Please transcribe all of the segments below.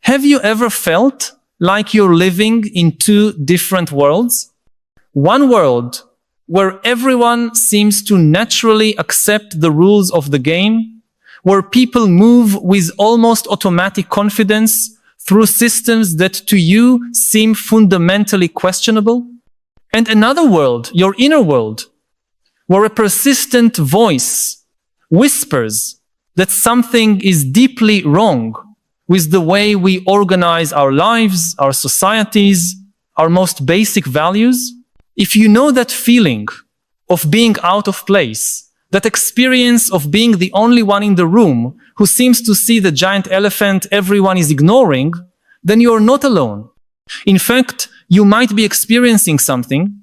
Have you ever felt like you're living in two different worlds? One world where everyone seems to naturally accept the rules of the game, where people move with almost automatic confidence through systems that to you seem fundamentally questionable. And another world, your inner world, where a persistent voice whispers that something is deeply wrong with the way we organize our lives, our societies, our most basic values. If you know that feeling of being out of place, that experience of being the only one in the room who seems to see the giant elephant everyone is ignoring, then you're not alone. In fact, you might be experiencing something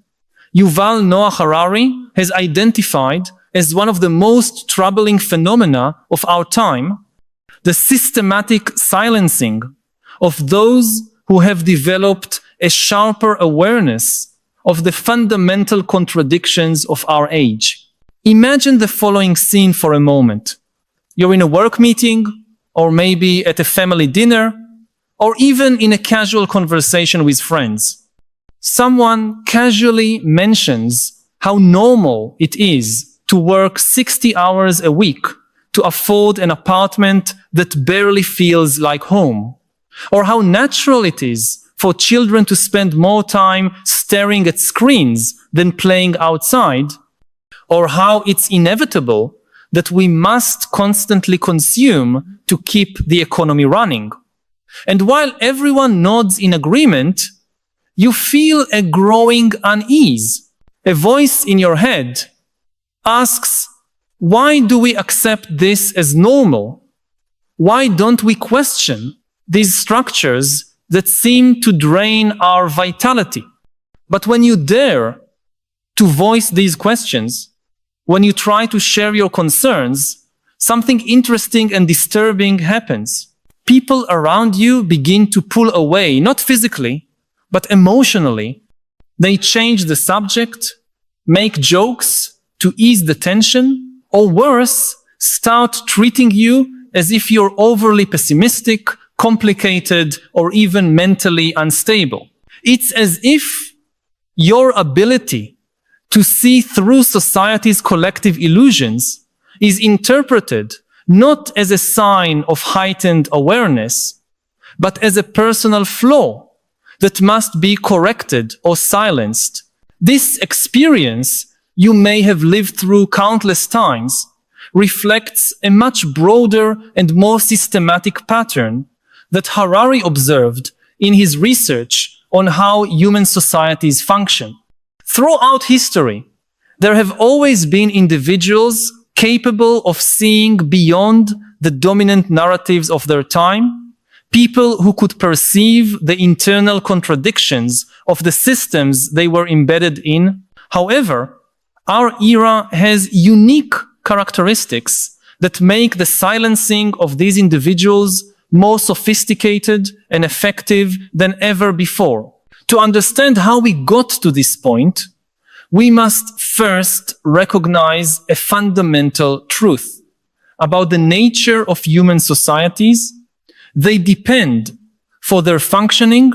Yuval Noah Harari has identified as one of the most troubling phenomena of our time, the systematic silencing of those who have developed a sharper awareness of the fundamental contradictions of our age. Imagine the following scene for a moment. You're in a work meeting, or maybe at a family dinner, or even in a casual conversation with friends. Someone casually mentions how normal it is to work 60 hours a week to afford an apartment that barely feels like home, or how natural it is for children to spend more time staring at screens than playing outside, or how it's inevitable that we must constantly consume to keep the economy running. And while everyone nods in agreement, you feel a growing unease. A voice in your head asks, why do we accept this as normal? Why don't we question these structures that seem to drain our vitality? But when you dare to voice these questions, when you try to share your concerns, something interesting and disturbing happens. People around you begin to pull away, not physically, but emotionally. They change the subject, make jokes to ease the tension, or worse, start treating you as if you're overly pessimistic, complicated, or even mentally unstable. It's as if your ability to see through society's collective illusions is interpreted not as a sign of heightened awareness, but as a personal flaw that must be corrected or silenced. This experience you may have lived through countless times reflects a much broader and more systematic pattern that Harari observed in his research on how human societies function. Throughout history, there have always been individuals capable of seeing beyond the dominant narratives of their time, people who could perceive the internal contradictions of the systems they were embedded in. However, our era has unique characteristics that make the silencing of these individuals more sophisticated and effective than ever before. To understand how we got to this point, we must first recognize a fundamental truth about the nature of human societies. They depend, for their functioning,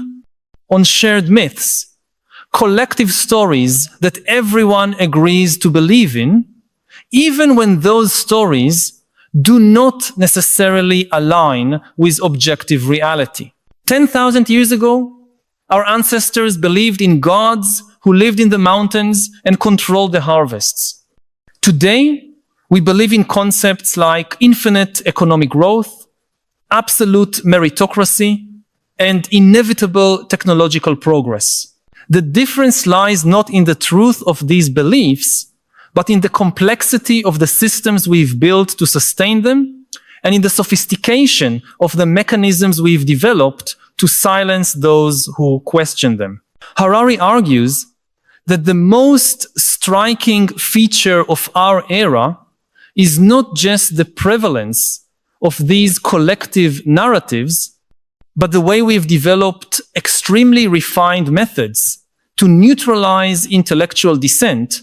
on shared myths, collective stories that everyone agrees to believe in, even when those stories do not necessarily align with objective reality. 10,000 years ago, our ancestors believed in gods who lived in the mountains and controlled the harvests. Today, we believe in concepts like infinite economic growth, absolute meritocracy, and inevitable technological progress. The difference lies not in the truth of these beliefs, but in the complexity of the systems we've built to sustain them, and in the sophistication of the mechanisms we've developed to silence those who question them. Harari argues that the most striking feature of our era is not just the prevalence of these collective narratives, but the way we've developed extremely refined methods to neutralize intellectual dissent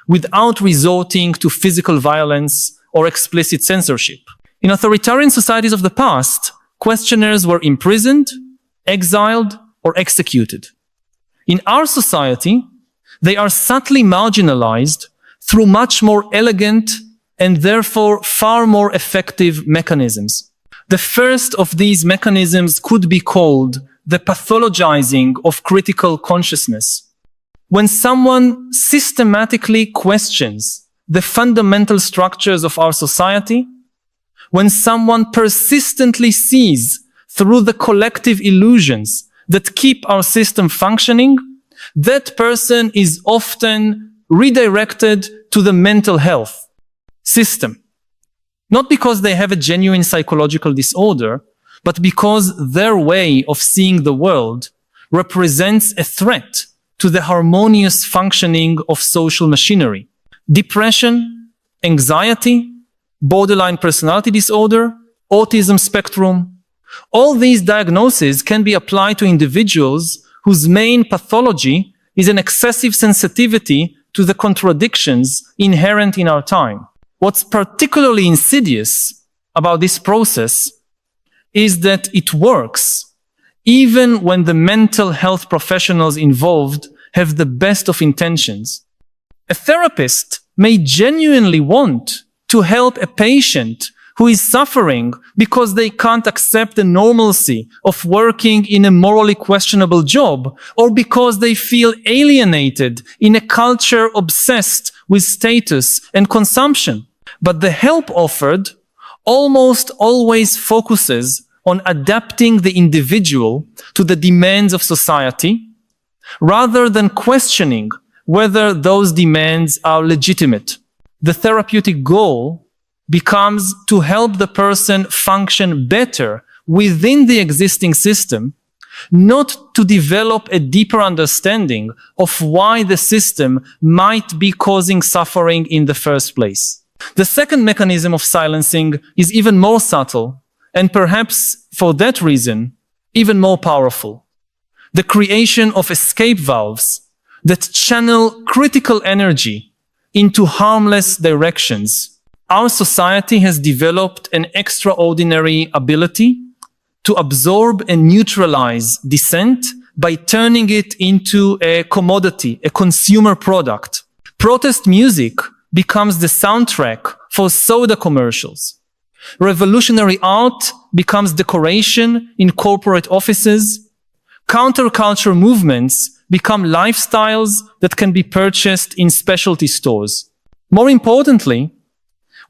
without resorting to physical violence or explicit censorship. In authoritarian societies of the past, questioners were imprisoned, exiled, or executed. In our society, they are subtly marginalized through much more elegant and therefore far more effective mechanisms. The first of these mechanisms could be called the pathologizing of critical consciousness. When someone systematically questions the fundamental structures of our society, when someone persistently sees through the collective illusions that keep our system functioning, that person is often redirected to the mental health system. Not because they have a genuine psychological disorder, but because their way of seeing the world represents a threat to the harmonious functioning of social machinery. Depression, anxiety, borderline personality disorder, autism spectrum, all these diagnoses can be applied to individuals whose main pathology is an excessive sensitivity to the contradictions inherent in our time. What's particularly insidious about this process is that it works even when the mental health professionals involved have the best of intentions. A therapist may genuinely want to help a patient who is suffering because they can't accept the normalcy of working in a morally questionable job, or because they feel alienated in a culture obsessed with status and consumption. But the help offered almost always focuses on adapting the individual to the demands of society, rather than questioning whether those demands are legitimate. The therapeutic goal becomes to help the person function better within the existing system, not to develop a deeper understanding of why the system might be causing suffering in the first place. The second mechanism of silencing is even more subtle, and perhaps for that reason, even more powerful. The creation of escape valves that channel critical energy into harmless directions. Our society has developed an extraordinary ability to absorb and neutralize dissent by turning it into a commodity, a consumer product. Protest music becomes the soundtrack for soda commercials. Revolutionary art becomes decoration in corporate offices. Counterculture movements become lifestyles that can be purchased in specialty stores. More importantly,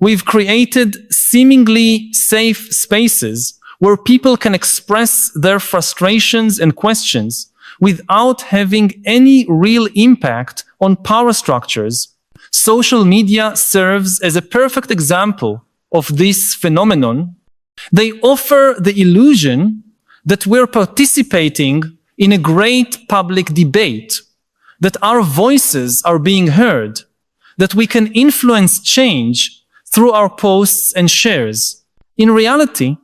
we've created seemingly safe spaces where people can express their frustrations and questions without having any real impact on power structures. Social media serves as a perfect example of this phenomenon. They offer the illusion that we're participating in a great public debate, that our voices are being heard, that we can influence change through our posts and shares. In reality,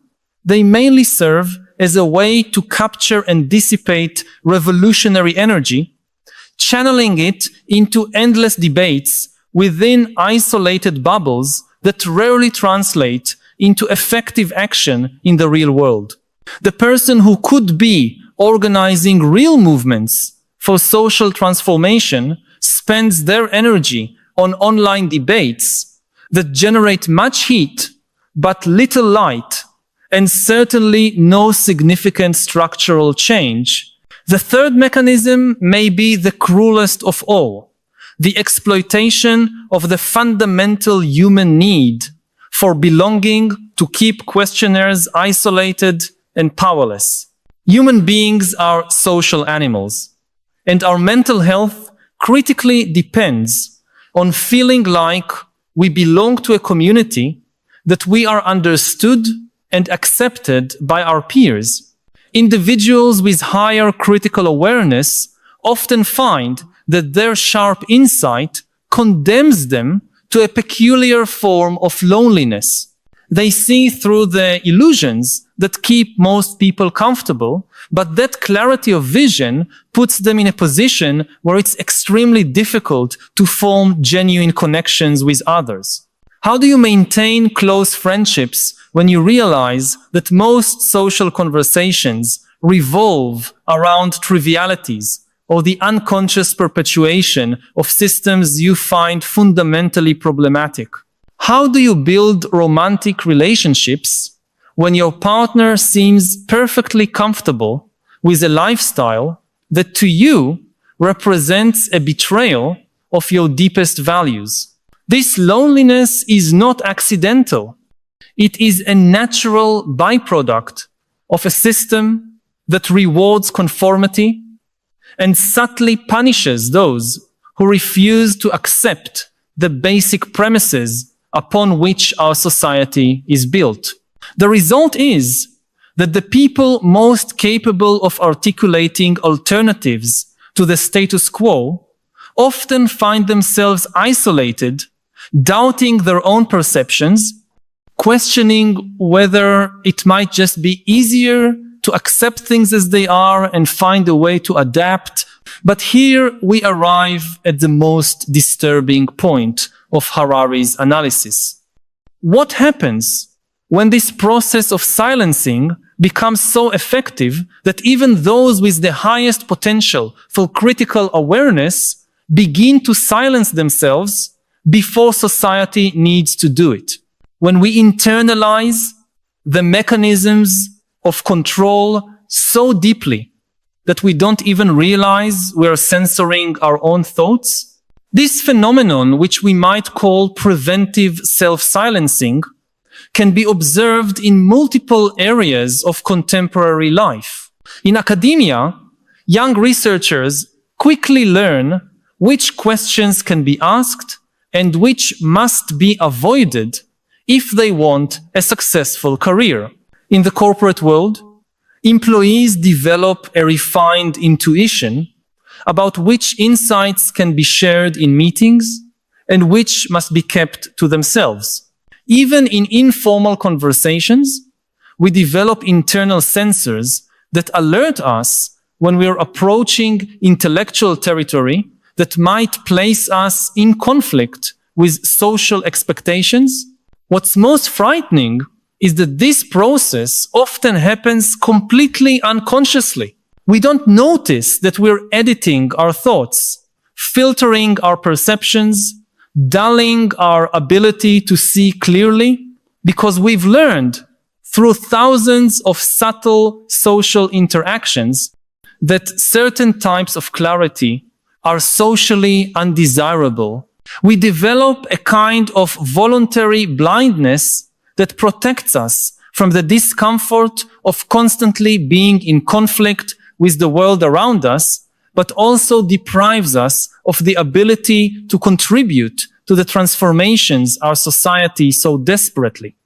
they mainly serve as a way to capture and dissipate revolutionary energy, channeling it into endless debates within isolated bubbles that rarely translate into effective action in the real world. The person who could be organizing real movements for social transformation spends their energy on online debates that generate much heat but little light and certainly no significant structural change. The third mechanism may be the cruelest of all: the exploitation of the fundamental human need for belonging to keep questioners isolated and powerless. Human beings are social animals, and our mental health critically depends on feeling like we belong to a community, that we are understood and accepted by our peers. Individuals with higher critical awareness often find that their sharp insight condemns them to a peculiar form of loneliness. They see through the illusions that keep most people comfortable, but that clarity of vision puts them in a position where it's extremely difficult to form genuine connections with others. How do you maintain close friendships when you realize that most social conversations revolve around trivialities or the unconscious perpetuation of systems you find fundamentally problematic? How do you build romantic relationships when your partner seems perfectly comfortable with a lifestyle that to you represents a betrayal of your deepest values? This loneliness is not accidental. It is a natural byproduct of a system that rewards conformity and subtly punishes those who refuse to accept the basic premises upon which our society is built. The result is that the people most capable of articulating alternatives to the status quo often find themselves isolated, doubting their own perceptions, questioning whether it might just be easier to accept things as they are and find a way to adapt. But here we arrive at the most disturbing point of Harari's analysis. What happens when this process of silencing becomes so effective that even those with the highest potential for critical awareness begin to silence themselves before society needs to do it? When we internalize the mechanisms of control so deeply that we don't even realize we're censoring our own thoughts? This phenomenon, which we might call preventive self-silencing, can be observed in multiple areas of contemporary life. In academia, young researchers quickly learn which questions can be asked and which must be avoided if they want a successful career. In the corporate world, employees develop a refined intuition about which insights can be shared in meetings and which must be kept to themselves. Even in informal conversations, we develop internal sensors that alert us when we're approaching intellectual territory that might place us in conflict with social expectations. What's most frightening is that this process often happens completely unconsciously. We don't notice that we're editing our thoughts, filtering our perceptions, dulling our ability to see clearly, because we've learned through thousands of subtle social interactions that certain types of clarity are socially undesirable. We develop a kind of voluntary blindness that protects us from the discomfort of constantly being in conflict with the world around us, but also deprives us of the ability to contribute to the transformations our society so desperately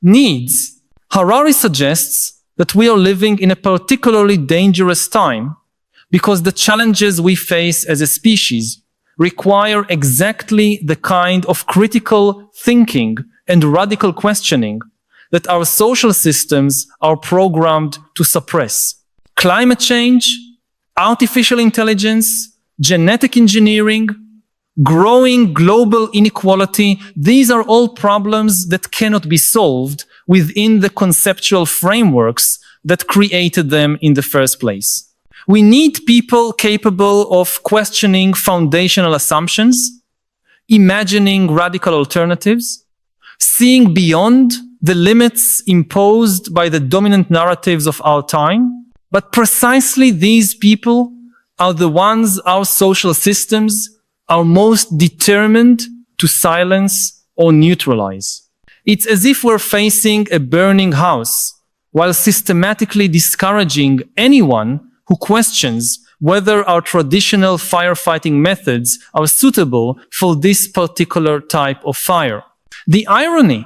needs. Harari suggests that we are living in a particularly dangerous time because the challenges we face as a species require exactly the kind of critical thinking and radical questioning that our social systems are programmed to suppress. Climate change, artificial intelligence, genetic engineering, growing global inequality, these are all problems that cannot be solved within the conceptual frameworks that created them in the first place. We need people capable of questioning foundational assumptions, imagining radical alternatives, seeing beyond the limits imposed by the dominant narratives of our time. But precisely these people are the ones our social systems are most determined to silence or neutralize. It's as if we're facing a burning house while systematically discouraging anyone who questions whether our traditional firefighting methods are suitable for this particular type of fire. The irony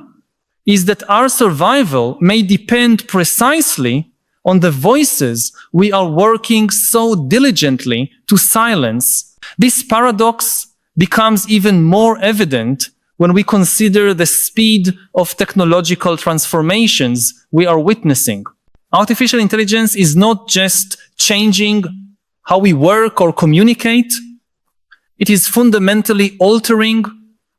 is that our survival may depend precisely on the voices we are working so diligently to silence. This paradox becomes even more evident when we consider the speed of technological transformations we are witnessing. Artificial intelligence is not just changing how we work or communicate. It is fundamentally altering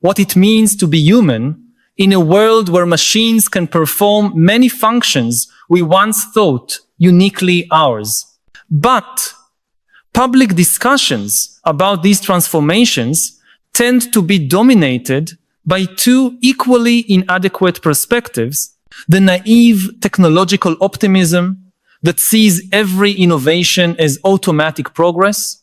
what it means to be human in a world where machines can perform many functions we once thought uniquely ours. But public discussions about these transformations tend to be dominated by two equally inadequate perspectives: the naive technological optimism that sees every innovation as automatic progress,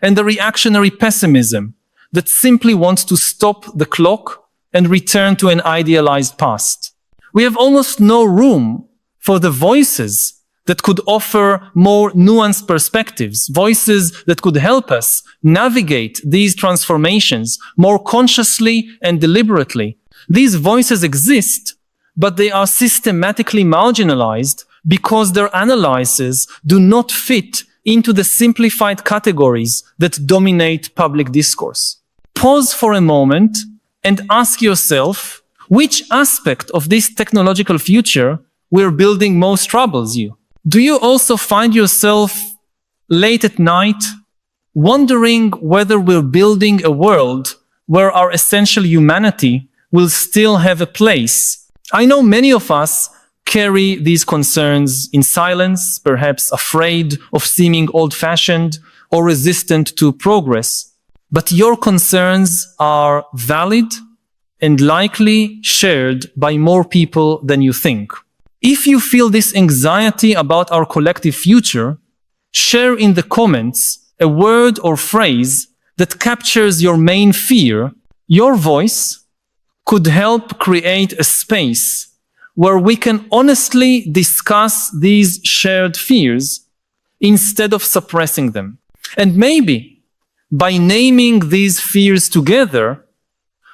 and the reactionary pessimism that simply wants to stop the clock and return to an idealized past. We have almost no room for the voices that could offer more nuanced perspectives, voices that could help us navigate these transformations more consciously and deliberately. These voices exist, but they are systematically marginalized because their analyses do not fit into the simplified categories that dominate public discourse. Pause for a moment and ask yourself which aspect of this technological future we're building most troubles you. Do you also find yourself late at night wondering whether we're building a world where our essential humanity will still have a place? I know many of us carry these concerns in silence, perhaps afraid of seeming old-fashioned or resistant to progress. But your concerns are valid and likely shared by more people than you think. If you feel this anxiety about our collective future, share in the comments a word or phrase that captures your main fear. Your voice could help create a space where we can honestly discuss these shared fears instead of suppressing them. And maybe by naming these fears together,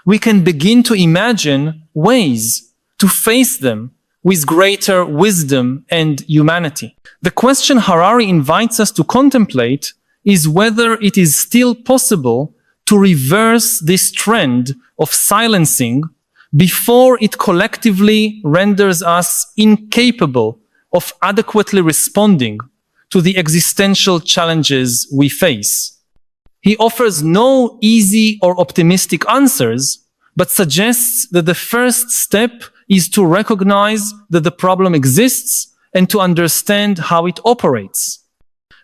we can begin to imagine ways to face them with greater wisdom and humanity. The question Harari invites us to contemplate is whether it is still possible to reverse this trend of silencing before it collectively renders us incapable of adequately responding to the existential challenges we face. He offers no easy or optimistic answers, but suggests that the first step is to recognize that the problem exists and to understand how it operates.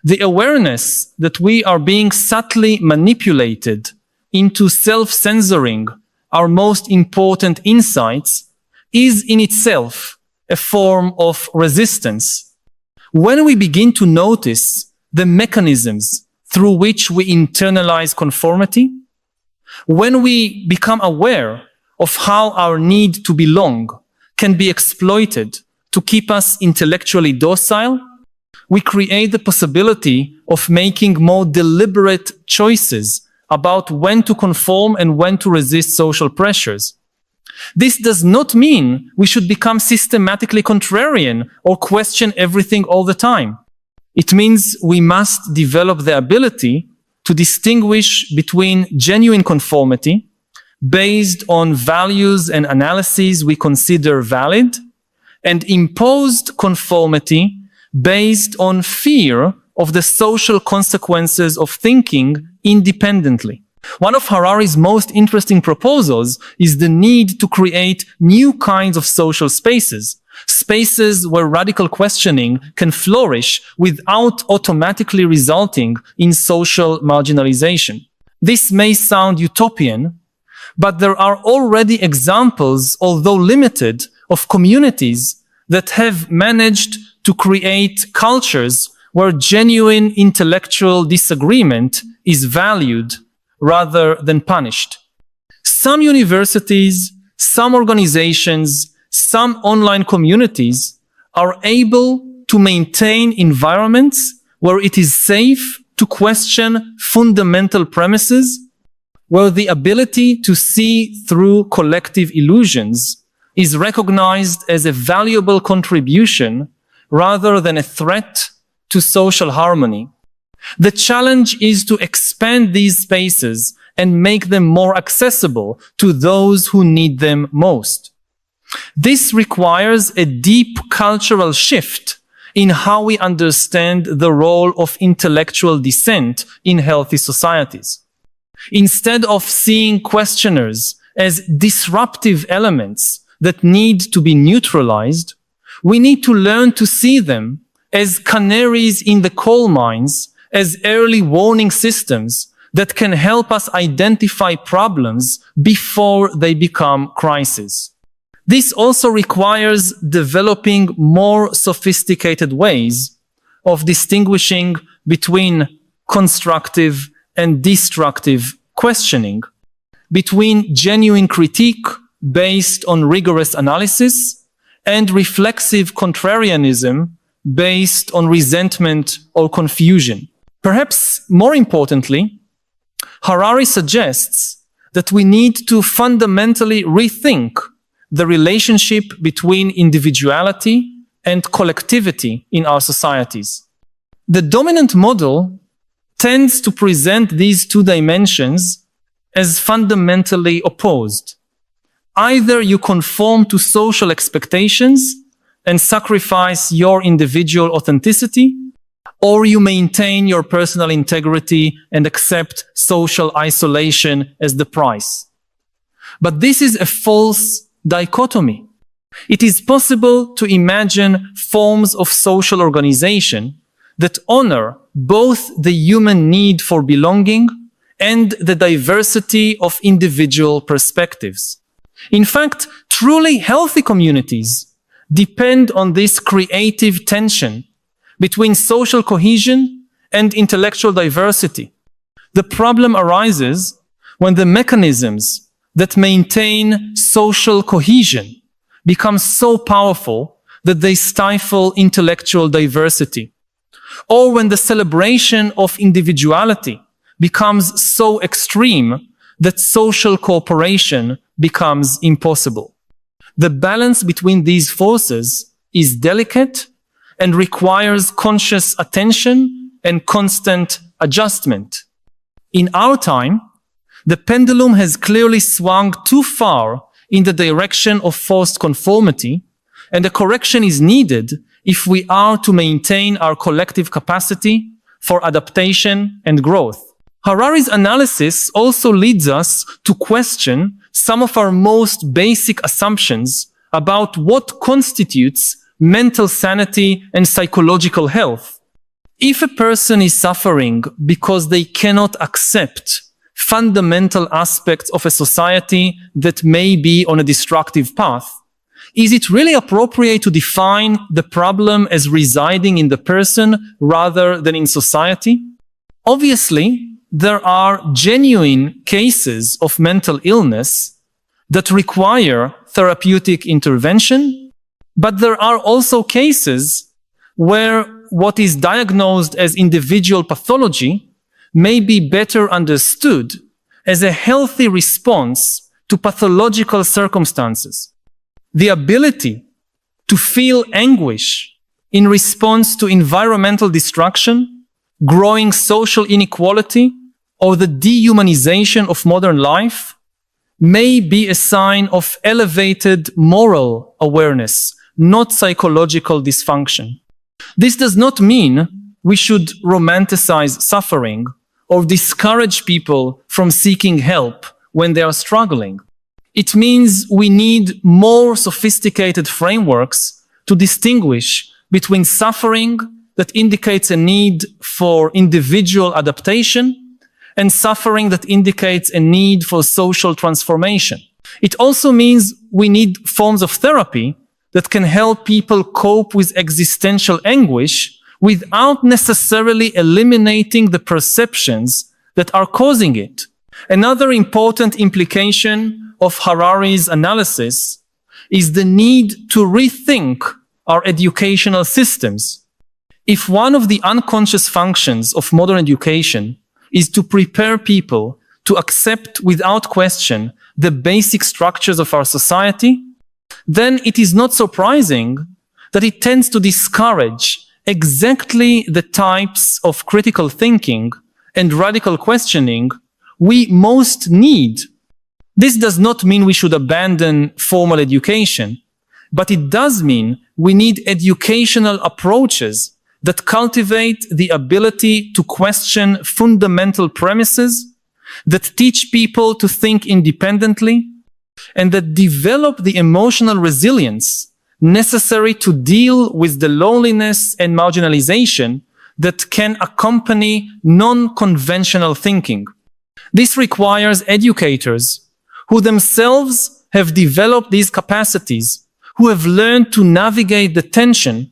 The awareness that we are being subtly manipulated into self-censoring our most important insights is in itself a form of resistance. When we begin to notice the mechanisms through which we internalize conformity, when we become aware of how our need to belong can be exploited to keep us intellectually docile, we create the possibility of making more deliberate choices about when to conform and when to resist social pressures. This does not mean we should become systematically contrarian or question everything all the time. It means we must develop the ability to distinguish between genuine conformity based on values and analyses we consider valid, and imposed conformity based on fear of the social consequences of thinking independently. One of Harari's most interesting proposals is the need to create new kinds of social spaces, spaces where radical questioning can flourish without automatically resulting in social marginalization. This may sound utopian, but there are already examples, although limited, of communities that have managed to create cultures where genuine intellectual disagreement is valued rather than punished. Some universities, some organizations, some online communities are able to maintain environments where it is safe to question fundamental premises, where the ability to see through collective illusions is recognized as a valuable contribution rather than a threat to social harmony. The challenge is to expand these spaces and make them more accessible to those who need them most. This requires a deep cultural shift in how we understand the role of intellectual dissent in healthy societies. Instead of seeing questioners as disruptive elements that need to be neutralized, we need to learn to see them as canaries in the coal mines, as early warning systems that can help us identify problems before they become crises. This also requires developing more sophisticated ways of distinguishing between constructive and destructive questioning, between genuine critique based on rigorous analysis and reflexive contrarianism based on resentment or confusion. Perhaps more importantly, Harari suggests that we need to fundamentally rethink the relationship between individuality and collectivity in our societies. The dominant model tends to present these two dimensions as fundamentally opposed. Either you conform to social expectations and sacrifice your individual authenticity, or you maintain your personal integrity and accept social isolation as the price. But this is a false dichotomy. It is possible to imagine forms of social organization that honor both the human need for belonging and the diversity of individual perspectives. In fact, truly healthy communities depend on this creative tension between social cohesion and intellectual diversity. The problem arises when the mechanisms that maintain social cohesion become so powerful that they stifle intellectual diversity, or when the celebration of individuality becomes so extreme that social cooperation becomes impossible. The balance between these forces is delicate and requires conscious attention and constant adjustment. In our time, the pendulum has clearly swung too far in the direction of forced conformity, and a correction is needed if we are to maintain our collective capacity for adaptation and growth. Harari's analysis also leads us to question some of our most basic assumptions about what constitutes mental sanity and psychological health. If a person is suffering because they cannot accept fundamental aspects of a society that may be on a destructive path, is it really appropriate to define the problem as residing in the person rather than in society? Obviously, there are genuine cases of mental illness that require therapeutic intervention, but there are also cases where what is diagnosed as individual pathology may be better understood as a healthy response to pathological circumstances. The ability to feel anguish in response to environmental destruction, growing social inequality, or the dehumanization of modern life may be a sign of elevated moral awareness, not psychological dysfunction. This does not mean we should romanticize suffering or discourage people from seeking help when they are struggling. It means we need more sophisticated frameworks to distinguish between suffering that indicates a need for individual adaptation and suffering that indicates a need for social transformation. It also means we need forms of therapy that can help people cope with existential anguish without necessarily eliminating the perceptions that are causing it. Another important implication of Harari's analysis is the need to rethink our educational systems. If one of the unconscious functions of modern education is to prepare people to accept without question the basic structures of our society, then it is not surprising that it tends to discourage exactly the types of critical thinking and radical questioning we most need. This does not mean we should abandon formal education, but it does mean we need educational approaches that cultivate the ability to question fundamental premises, that teach people to think independently, and that develop the emotional resilience necessary to deal with the loneliness and marginalization that can accompany non-conventional thinking. This requires educators who themselves have developed these capacities, who have learned to navigate the tension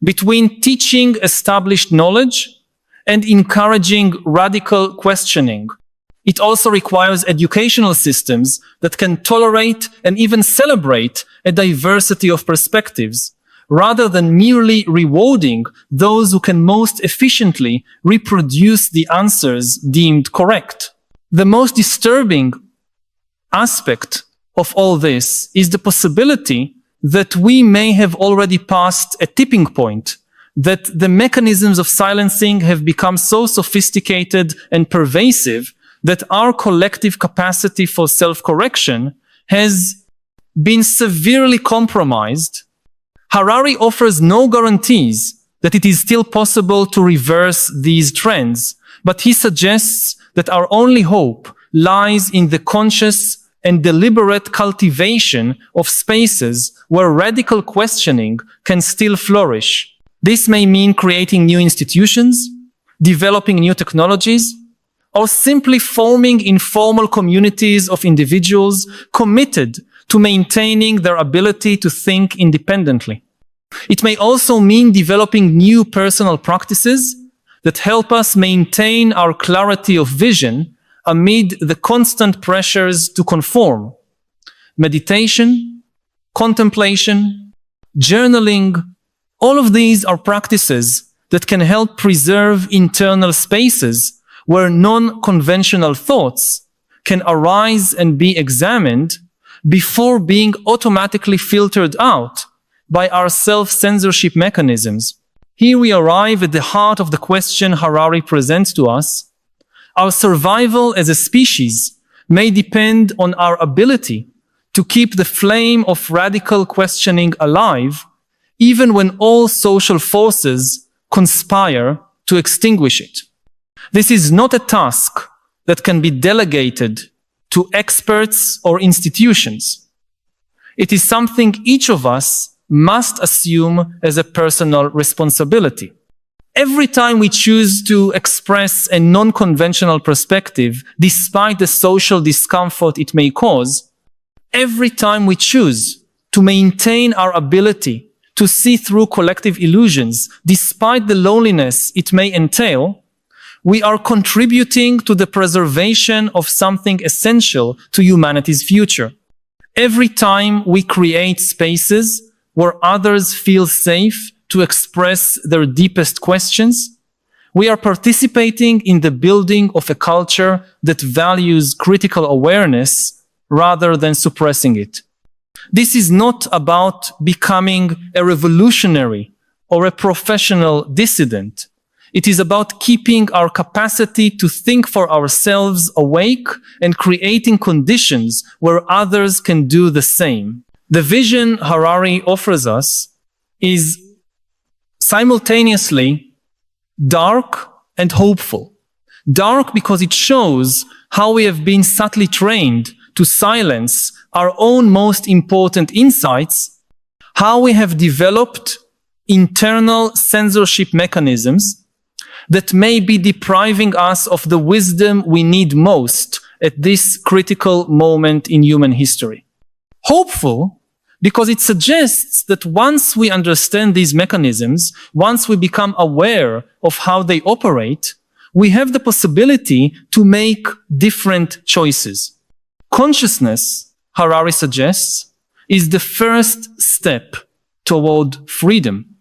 between teaching established knowledge and encouraging radical questioning. It also requires educational systems that can tolerate and even celebrate a diversity of perspectives, rather than merely rewarding those who can most efficiently reproduce the answers deemed correct. The most disturbing aspect of all this is the possibility that we may have already passed a tipping point, that the mechanisms of silencing have become so sophisticated and pervasive that our collective capacity for self-correction has been severely compromised. Harari offers no guarantees that it is still possible to reverse these trends, but he suggests that our only hope lies in the conscious and deliberate cultivation of spaces where radical questioning can still flourish. This may mean creating new institutions, developing new technologies, or simply forming informal communities of individuals committed to maintaining their ability to think independently. It may also mean developing new personal practices that help us maintain our clarity of vision amid the constant pressures to conform. Meditation, contemplation, journaling, all of these are practices that can help preserve internal spaces where non-conventional thoughts can arise and be examined before being automatically filtered out by our self-censorship mechanisms. Here we arrive at the heart of the question Harari presents to us. Our survival as a species may depend on our ability to keep the flame of radical questioning alive, even when all social forces conspire to extinguish it. This is not a task that can be delegated to experts or institutions. It is something each of us must assume as a personal responsibility. Every time we choose to express a non-conventional perspective, despite the social discomfort it may cause, every time we choose to maintain our ability to see through collective illusions, despite the loneliness it may entail, we are contributing to the preservation of something essential to humanity's future. Every time we create spaces where others feel safe to express their deepest questions, we are participating in the building of a culture that values critical awareness rather than suppressing it. This is not about becoming a revolutionary or a professional dissident. It is about keeping our capacity to think for ourselves awake and creating conditions where others can do the same. The vision Harari offers us is simultaneously dark and hopeful. Dark because it shows how we have been subtly trained to silence our own most important insights, how we have developed internal censorship mechanisms that may be depriving us of the wisdom we need most at this critical moment in human history. Hopeful because it suggests that once we understand these mechanisms, once we become aware of how they operate, we have the possibility to make different choices. Consciousness, Harari suggests, is the first step toward freedom.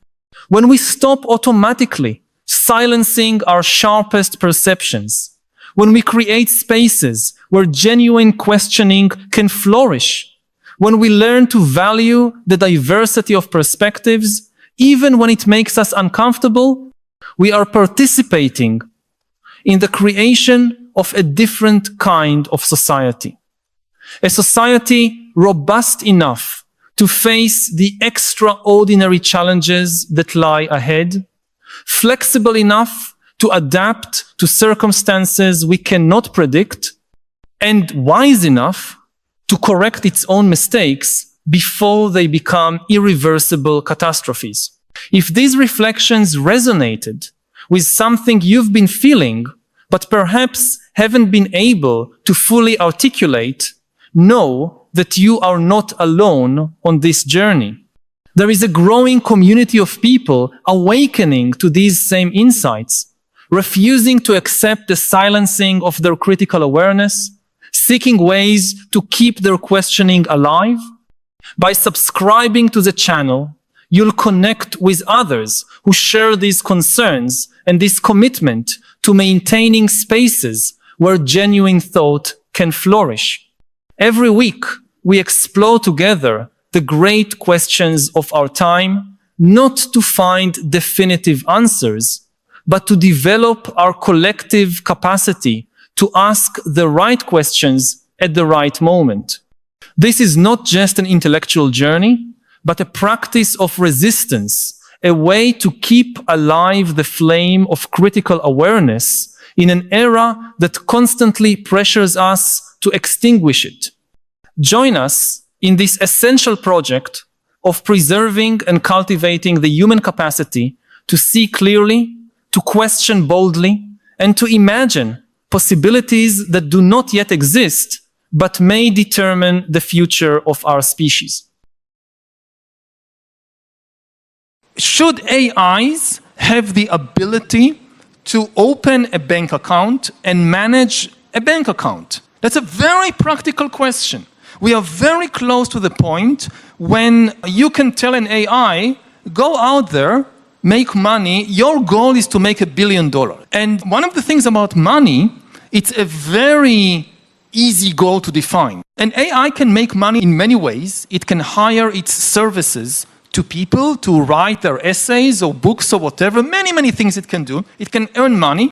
When we stop automatically silencing our sharpest perceptions, when we create spaces where genuine questioning can flourish, when we learn to value the diversity of perspectives, even when it makes us uncomfortable, we are participating in the creation of a different kind of society. A society robust enough to face the extraordinary challenges that lie ahead, flexible enough to adapt to circumstances we cannot predict, and wise enough to correct its own mistakes before they become irreversible catastrophes. If these reflections resonated with something you've been feeling, but perhaps haven't been able to fully articulate, know that you are not alone on this journey. There is a growing community of people awakening to these same insights, refusing to accept the silencing of their critical awareness, seeking ways to keep their questioning alive. By subscribing to the channel, you'll connect with others who share these concerns and this commitment to maintaining spaces where genuine thought can flourish. Every week, we explore together the great questions of our time, not to find definitive answers, but to develop our collective capacity to ask the right questions at the right moment. This is not just an intellectual journey, but a practice of resistance, a way to keep alive the flame of critical awareness in an era that constantly pressures us to extinguish it. Join us in this essential project of preserving and cultivating the human capacity to see clearly, to question boldly, and to imagine possibilities that do not yet exist, but may determine the future of our species. Should AIs have the ability to open a bank account and manage a bank account? That's a very practical question. We are very close to the point when you can tell an AI, go out there, make money. Your goal is to make $1 billion. And one of the things about money, it's a very easy goal to define. An AI can make money in many ways. It can hire its services to people to write their essays or books or whatever. Many things it can do. It can earn money.